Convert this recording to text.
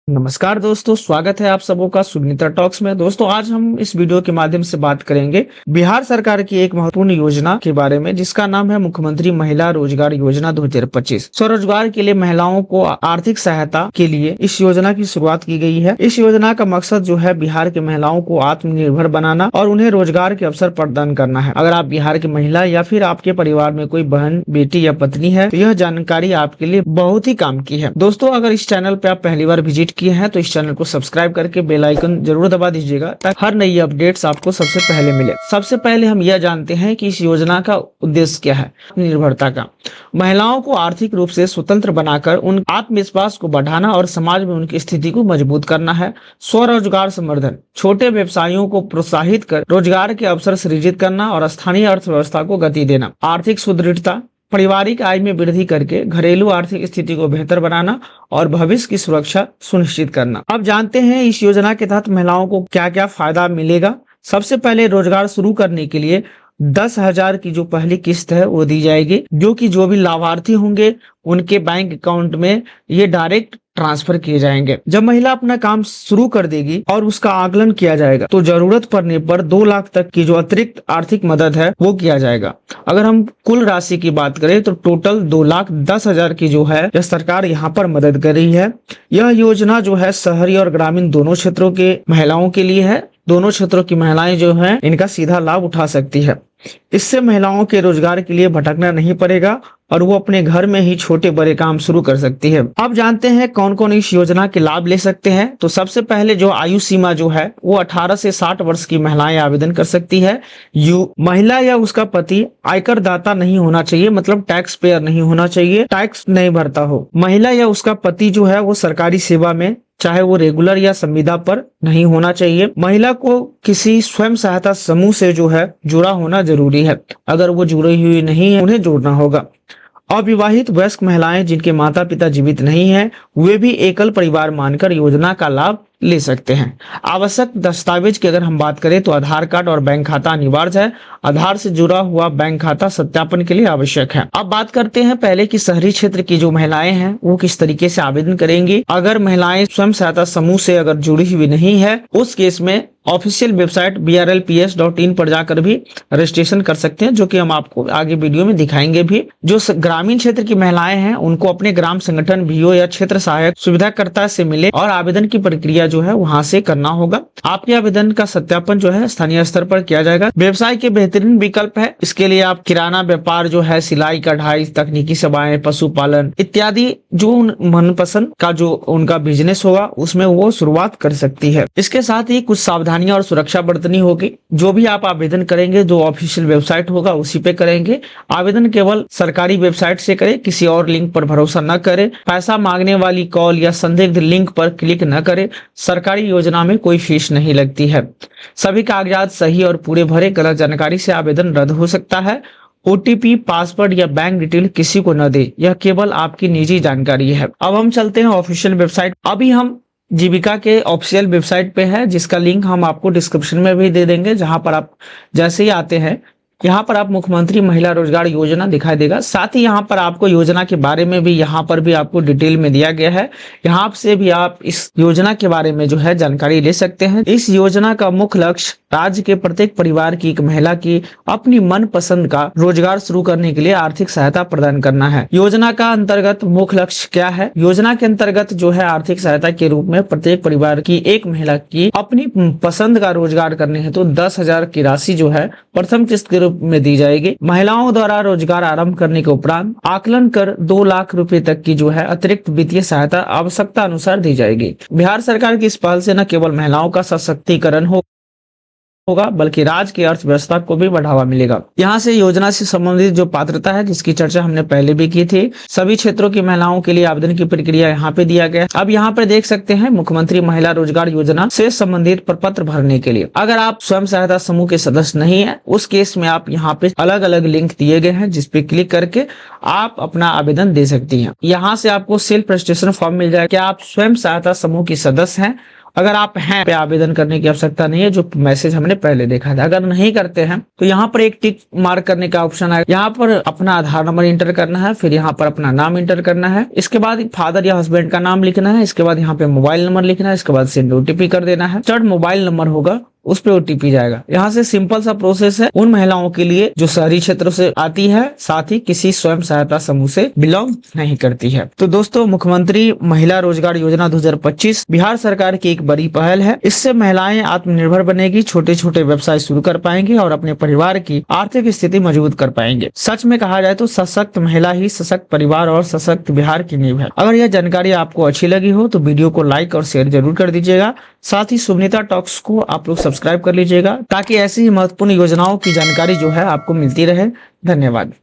नमस्कार दोस्तों, स्वागत है आप सबों का सुमित्रा टॉक्स में। दोस्तों, आज हम इस वीडियो के माध्यम से बात करेंगे बिहार सरकार की एक महत्वपूर्ण योजना के बारे में, जिसका नाम है मुख्यमंत्री महिला रोजगार योजना 2025। स्वरोजगार के लिए महिलाओं को आर्थिक सहायता के लिए इस योजना की शुरुआत की गई है। इस योजना का मकसद जो है बिहार की महिलाओं को आत्मनिर्भर बनाना और उन्हें रोजगार के अवसर प्रदान करना है। अगर आप बिहार की महिला या फिर आपके परिवार में कोई बहन, बेटी या पत्नी है तो यह जानकारी आपके लिए बहुत ही काम की है। दोस्तों, अगर इस चैनल पे आप पहली बार विजिट किए हैं तो इस चैनल को सब्सक्राइब करके बेल आइकन जरूर दबा दीजिएगा, ताकि हर नई अपडेट्स आपको सबसे पहले मिले। सबसे पहले हम यह जानते हैं कि इस योजना का उद्देश्य क्या है। निर्भरता का, महिलाओं को आर्थिक रूप से स्वतंत्र बनाकर उन आत्मविश्वास को बढ़ाना और समाज में उनकी स्थिति को मजबूत करना है। स्वरोजगार संवर्धन, छोटे व्यवसायों को प्रोत्साहित कर रोजगार के अवसर सृजित करना और स्थानीय अर्थव्यवस्था को गति देना। आर्थिक सुदृढ़ता, पारिवारिक आय में वृद्धि करके घरेलू आर्थिक स्थिति को बेहतर बनाना और भविष्य की सुरक्षा सुनिश्चित करना। अब जानते हैं इस योजना के तहत महिलाओं को क्या क्या फायदा मिलेगा। सबसे पहले रोजगार शुरू करने के लिए 10,000 की जो पहली किस्त है वो दी जाएगी, जो भी लाभार्थी होंगे उनके बैंक अकाउंट में ये डायरेक्ट ट्रांसफर किए जाएंगे। जब महिला अपना काम शुरू कर देगी और उसका आकलन किया जाएगा तो जरूरत पड़ने पर 2 लाख तक की जो अतिरिक्त आर्थिक मदद है वो किया जाएगा। अगर हम कुल राशि की बात करें तो टोटल 2,10,000 की जो है यह सरकार यहाँ पर मदद कर रही है। यह योजना जो है शहरी और ग्रामीण दोनों क्षेत्रों के महिलाओं के लिए है। दोनों क्षेत्रों की महिलाएं जो हैं इनका सीधा लाभ उठा सकती है। इससे महिलाओं के रोजगार के लिए भटकना नहीं पड़ेगा और वो अपने घर में ही छोटे बड़े काम शुरू कर सकती है। अब जानते हैं कौन कौन इस योजना के लाभ ले सकते हैं। तो सबसे पहले जो आयु सीमा जो है वो 18 से 60 वर्ष की महिलाएं आवेदन कर सकती है। महिला या उसका पति आयकर दाता नहीं होना चाहिए, मतलब टैक्स पेयर नहीं होना चाहिए, टैक्स नहीं भरता हो। महिला या उसका पति जो है वो सरकारी सेवा में, चाहे वो रेगुलर या संविदा पर, नहीं होना चाहिए। महिला को किसी स्वयं सहायता समूह से जो है जुड़ा होना जरूरी है। अगर वो जुड़ी हुई नहीं है उन्हें जोड़ना होगा। अविवाहित वयस्क महिलाएं जिनके माता पिता जीवित नहीं हैं, वे भी एकल परिवार मानकर योजना का लाभ ले सकते हैं। आवश्यक दस्तावेज की अगर हम बात करें तो आधार कार्ड और बैंक खाता अनिवार्य है। आधार से जुड़ा हुआ बैंक खाता सत्यापन के लिए आवश्यक है। अब बात करते हैं पहले कि शहरी क्षेत्र की जो महिलाएं हैं वो किस तरीके से आवेदन करेंगी। अगर महिलाएं स्वयं सहायता समूह से अगर जुड़ी हुई नहीं है, उस केस में ऑफिशियल वेबसाइट brlps.in पर जाकर भी रजिस्ट्रेशन कर सकते हैं, जो कि हम आपको आगे वीडियो में दिखाएंगे भी। जो ग्रामीण क्षेत्र की महिलाएं हैं उनको अपने ग्राम संगठन VO या क्षेत्र सहायक सुविधाकर्ता से मिले और आवेदन की प्रक्रिया जो है वहां से करना होगा। आपके आवेदन का सत्यापन जो है स्थानीय स्तर पर किया जाएगा। व्यवसाय के बेहतरीन विकल्प है इसके लिए आप किराना व्यापार जो है, सिलाई कढ़ाई, तकनीकी सेवाएं, पशुपालन इत्यादि जो मनपसंद का जो उनका बिजनेस होगा उसमें वो शुरुआत कर सकती है। इसके साथ ही कुछ सावधानियां और सुरक्षा बरतनी होगी। जो भी आप आवेदन करेंगे जो ऑफिशियल वेबसाइट होगा उसी पे करेंगे। आवेदन केवल सरकारी वेबसाइट से करें, किसी और लिंक पर भरोसा न करें। पैसा मांगने वाली कॉल या संदिग्ध लिंक पर क्लिक न करें। सरकारी योजना में कोई फीस नहीं लगती है। सभी कागजात सही और पूरे भरे, गलत जानकारी से आवेदन रद्द हो सकता है। OTP, पासवर्ड या बैंक डिटेल किसी को न दे, यह केवल आपकी निजी जानकारी है। अब हम चलते हैं ऑफिशियल वेबसाइट। अभी हम जीविका के ऑफिशियल वेबसाइट पे है, जिसका लिंक हम आपको डिस्क्रिप्शन में भी दे देंगे। जहां पर आप जैसे ही आते हैं यहाँ पर आप मुख्यमंत्री महिला रोजगार योजना दिखाई देगा। साथ ही यहाँ पर आपको योजना के बारे में भी यहाँ पर भी आपको डिटेल में दिया गया है। यहाँ से भी आप इस योजना के बारे में जो है जानकारी ले सकते हैं। इस योजना का मुख्य लक्ष्य राज्य के प्रत्येक परिवार की एक महिला की अपनी मनपसंद का रोजगार शुरू करने के लिए आर्थिक सहायता प्रदान करना है। योजना का अंतर्गत मुख्य लक्ष्य क्या है? योजना के अंतर्गत जो है आर्थिक सहायता के रूप में प्रत्येक परिवार की एक महिला की अपनी पसंद का रोजगार करने हेतु 10,000 की राशि जो है प्रथम किस्त के में दी जाएगी। महिलाओं द्वारा रोजगार आरंभ करने के उपरांत आकलन कर 2 लाख रुपए तक की जो है अतिरिक्त वित्तीय सहायता आवश्यकता अनुसार दी जाएगी। बिहार सरकार की इस पहल से न केवल महिलाओं का सशक्तिकरण होगा बल्कि राज्य की अर्थव्यवस्था को भी बढ़ावा मिलेगा। यहाँ से योजना से संबंधित जो पात्रता है जिसकी चर्चा हमने पहले भी की थी, सभी क्षेत्रों की महिलाओं के लिए आवेदन की प्रक्रिया यहाँ पे दिया गया। अब यहाँ पे देख सकते हैं मुख्यमंत्री महिला रोजगार योजना से संबंधित प्रपत्र भरने के लिए। अगर आप स्वयं सहायता समूह के सदस्य नहीं है उस केस में आप यहाँ पे अलग अलग लिंक दिए गए हैं जिसपे क्लिक करके आप अपना आवेदन दे सकती हैं। यहाँ से आपको सेल्फ रजिस्ट्रेशन फॉर्म मिल जाएगा। क्या आप स्वयं सहायता समूह की सदस्य हैं अगर आप हैं पे आवेदन करने की आवश्यकता नहीं है, जो मैसेज हमने पहले देखा था। अगर नहीं करते हैं तो यहाँ पर एक टिक मार्क करने का ऑप्शन है, यहाँ पर अपना आधार नंबर इंटर करना है, फिर यहाँ पर अपना नाम इंटर करना है, इसके बाद फादर या हस्बैंड का नाम लिखना है, इसके बाद यहाँ पे मोबाइल नंबर लिखना है, इसके बाद सेंड ओटीपी कर देना है। थर्ड मोबाइल नंबर होगा उस पे ओटीपी जाएगा। यहाँ से सिंपल सा प्रोसेस है उन महिलाओं के लिए जो शहरी क्षेत्रों से आती है, साथ ही किसी स्वयं सहायता समूह से बिलोंग नहीं करती है। तो दोस्तों, मुख्यमंत्री महिला रोजगार योजना 2025 बिहार सरकार की एक बड़ी पहल है। इससे महिलाएं आत्मनिर्भर बनेगी, छोटे छोटे व्यवसाय शुरू कर पाएंगे और अपने परिवार की आर्थिक स्थिति मजबूत कर पाएंगे। सच में कहा जाए तो सशक्त महिला ही सशक्त परिवार और सशक्त बिहार की नींव है। अगर यह जानकारी आपको अच्छी लगी हो तो वीडियो को लाइक और शेयर जरूर कर दीजिएगा। साथ ही सुनीता टॉक्स को आप लोग सब्सक्राइब कर लीजिएगा, ताकि ऐसी ही महत्वपूर्ण योजनाओं की जानकारी जो है आपको मिलती रहे। धन्यवाद।